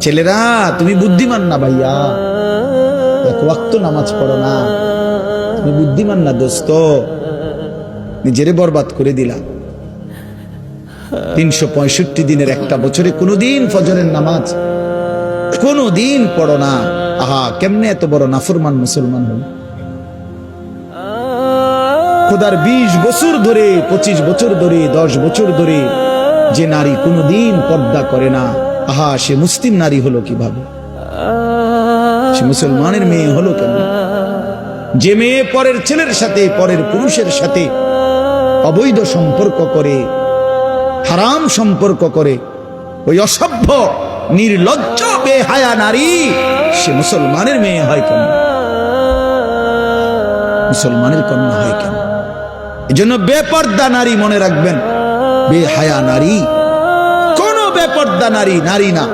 ছেলেরা তুমি বুদ্ধিমান না ভাইয়া, এক ওয়াক্ত নামাজ পড়ো না, তুমি বুদ্ধিমান না দোস্ত, নিজেরে বরবাদ করে দিলা। 365 দিনের একটা বছরে কোনোদিন ফজরের নামাজ কোনোদিন পড়ো না। আহা, কেমনে এত বড় নাফরমান মুসলমান হল। খোদার 20 বছর ধরে, 25 বছর ধরে, 10 বছর ধরে যে নারী কোনোদিন পর্দা করে না, আহা, সে মুসলিম নারী হলো কিভাবে? সে মুসলমানের মেয়ে হলো কেন? যে মেয়ে পরের ছেলের সাথে, পরের পুরুষের সাথে অবৈধ সম্পর্ক করে, হারাম সম্পর্ক করে, ওই অসভ্য নির্লজ্জ বেহায়া নারী সে মুসলমানের মেয়ে হয় কেন? মুসলমানের কন্যা হয় কেন? এজন্য বেপর্দা নারী মনে রাখবেন, বেহায়া নারী, কোন বেপর্দা নারী নারী না।